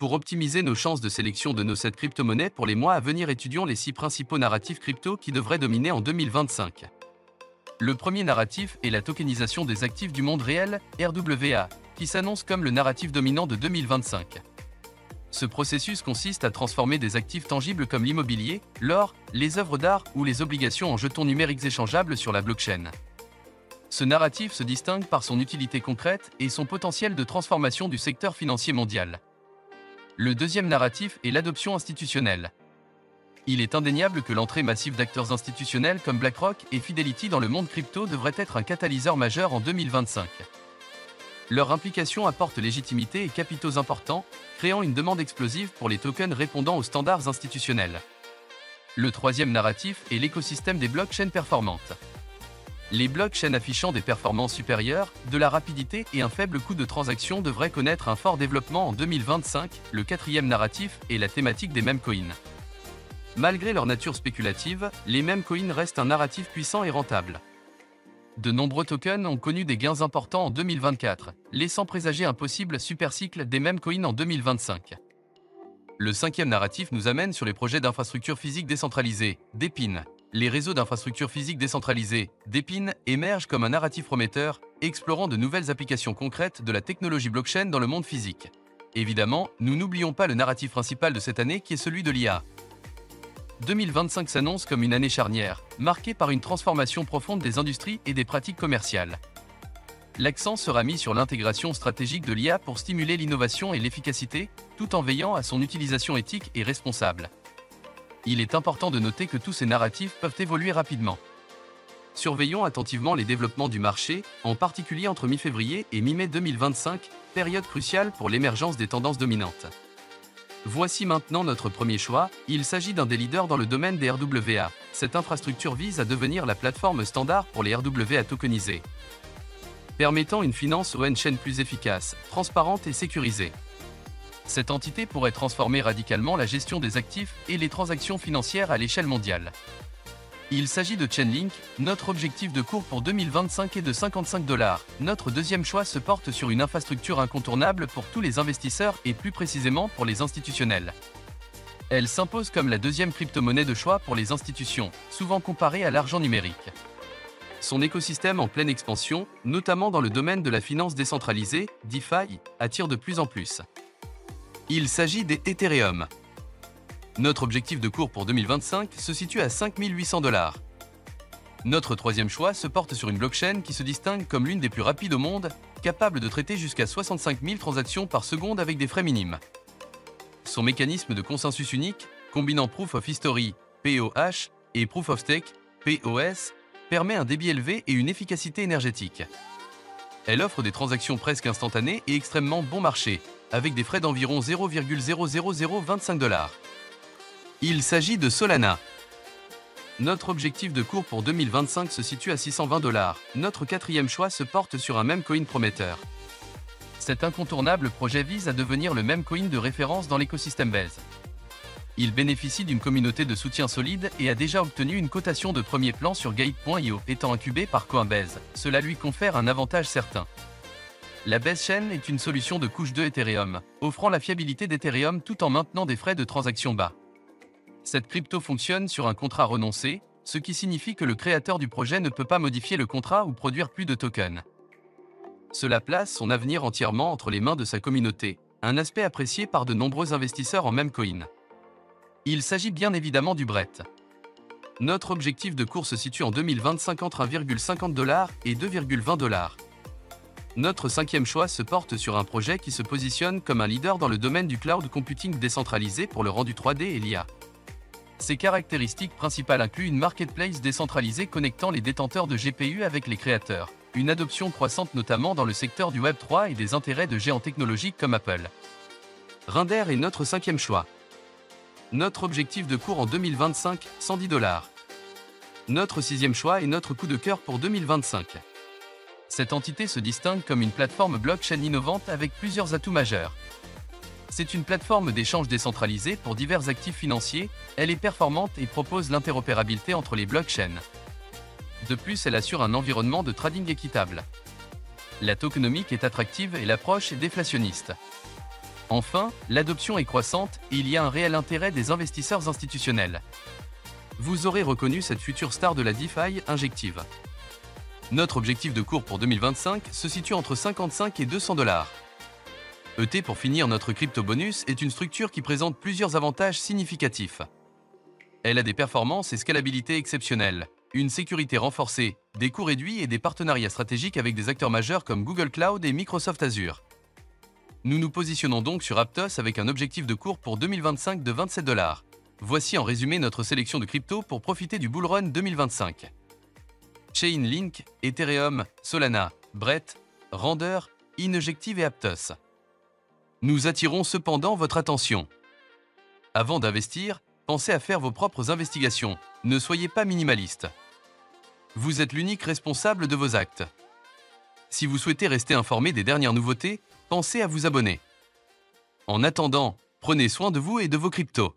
Pour optimiser nos chances de sélection de nos 7 crypto-monnaies pour les mois à venir, étudions les 6 principaux narratifs crypto qui devraient dominer en 2025. Le premier narratif est la tokenisation des actifs du monde réel, RWA, qui s'annonce comme le narratif dominant de 2025. Ce processus consiste à transformer des actifs tangibles comme l'immobilier, l'or, les œuvres d'art ou les obligations en jetons numériques échangeables sur la blockchain. Ce narratif se distingue par son utilité concrète et son potentiel de transformation du secteur financier mondial. Le deuxième narratif est l'adoption institutionnelle. Il est indéniable que l'entrée massive d'acteurs institutionnels comme BlackRock et Fidelity dans le monde crypto devrait être un catalyseur majeur en 2025. Leur implication apporte légitimité et capitaux importants, créant une demande explosive pour les tokens répondant aux standards institutionnels. Le troisième narratif est l'écosystème des blockchains performantes. Les blockchains affichant des performances supérieures, de la rapidité et un faible coût de transaction devraient connaître un fort développement en 2025. Le quatrième narratif est la thématique des meme coins. Malgré leur nature spéculative, les meme coins restent un narratif puissant et rentable. De nombreux tokens ont connu des gains importants en 2024, laissant présager un possible supercycle des meme coins en 2025. Le cinquième narratif nous amène sur les projets d'infrastructures physiques décentralisées, DePIN. Les réseaux d'infrastructures physiques décentralisées, DePIN, émergent comme un narratif prometteur, explorant de nouvelles applications concrètes de la technologie blockchain dans le monde physique. Évidemment, nous n'oublions pas le narratif principal de cette année qui est celui de l'IA. 2025 s'annonce comme une année charnière, marquée par une transformation profonde des industries et des pratiques commerciales. L'accent sera mis sur l'intégration stratégique de l'IA pour stimuler l'innovation et l'efficacité, tout en veillant à son utilisation éthique et responsable. Il est important de noter que tous ces narratifs peuvent évoluer rapidement. Surveillons attentivement les développements du marché, en particulier entre mi-février et mi-mai 2025, période cruciale pour l'émergence des tendances dominantes. Voici maintenant notre premier choix, il s'agit d'un des leaders dans le domaine des RWA. Cette infrastructure vise à devenir la plateforme standard pour les RWA tokenisés, permettant une finance on-chain plus efficace, transparente et sécurisée. Cette entité pourrait transformer radicalement la gestion des actifs et les transactions financières à l'échelle mondiale. Il s'agit de Chainlink, notre objectif de cours pour 2025 est de $55. Notre deuxième choix se porte sur une infrastructure incontournable pour tous les investisseurs et plus précisément pour les institutionnels. Elle s'impose comme la deuxième crypto-monnaie de choix pour les institutions, souvent comparée à l'argent numérique. Son écosystème en pleine expansion, notamment dans le domaine de la finance décentralisée, DeFi, attire de plus en plus. Il s'agit des Ethereum. Notre objectif de cours pour 2025 se situe à $5800. Notre troisième choix se porte sur une blockchain qui se distingue comme l'une des plus rapides au monde, capable de traiter jusqu'à 65 000 transactions par seconde avec des frais minimes. Son mécanisme de consensus unique, combinant Proof of History, POH, et Proof of Stake, POS, permet un débit élevé et une efficacité énergétique. Elle offre des transactions presque instantanées et extrêmement bon marché, avec des frais d'environ $0,00025. Il s'agit de Solana. Notre objectif de cours pour 2025 se situe à $620. Notre quatrième choix se porte sur un meme coin prometteur. Cet incontournable projet vise à devenir le meme coin de référence dans l'écosystème Base. Il bénéficie d'une communauté de soutien solide et a déjà obtenu une cotation de premier plan sur Gate.io, étant incubé par Coinbase. Cela lui confère un avantage certain. La Base Chain est une solution de couche 2 Ethereum, offrant la fiabilité d'Ethereum tout en maintenant des frais de transaction bas. Cette crypto fonctionne sur un contrat renoncé, ce qui signifie que le créateur du projet ne peut pas modifier le contrat ou produire plus de tokens. Cela place son avenir entièrement entre les mains de sa communauté, un aspect apprécié par de nombreux investisseurs en meme coin. Il s'agit bien évidemment du BRET. Notre objectif de cours se situe en 2025 entre $1,50 et $2,20. Notre cinquième choix se porte sur un projet qui se positionne comme un leader dans le domaine du cloud computing décentralisé pour le rendu 3D et l'IA. Ses caractéristiques principales incluent une marketplace décentralisée connectant les détenteurs de GPU avec les créateurs, une adoption croissante notamment dans le secteur du Web3 et des intérêts de géants technologiques comme Apple. Rinder est notre cinquième choix. Notre objectif de cours en 2025, $110. Notre sixième choix est notre coup de cœur pour 2025. Cette entité se distingue comme une plateforme blockchain innovante avec plusieurs atouts majeurs. C'est une plateforme d'échange décentralisée pour divers actifs financiers, elle est performante et propose l'interopérabilité entre les blockchains. De plus, elle assure un environnement de trading équitable. La tokenomique est attractive et l'approche est déflationniste. Enfin, l'adoption est croissante et il y a un réel intérêt des investisseurs institutionnels. Vous aurez reconnu cette future star de la DeFi injective. Notre objectif de cours pour 2025 se situe entre 55 et 200 $. ET pour finir, notre crypto bonus est une structure qui présente plusieurs avantages significatifs. Elle a des performances et scalabilité exceptionnelles, une sécurité renforcée, des coûts réduits et des partenariats stratégiques avec des acteurs majeurs comme Google Cloud et Microsoft Azure. Nous nous positionnons donc sur Aptos avec un objectif de cours pour 2025 de 27 $. Voici en résumé notre sélection de crypto pour profiter du bull run 2025. Chainlink, Ethereum, Solana, Brett, Render, Injective et Aptos. Nous attirons cependant votre attention. Avant d'investir, pensez à faire vos propres investigations. Ne soyez pas minimaliste. Vous êtes l'unique responsable de vos actes. Si vous souhaitez rester informé des dernières nouveautés, pensez à vous abonner. En attendant, prenez soin de vous et de vos cryptos.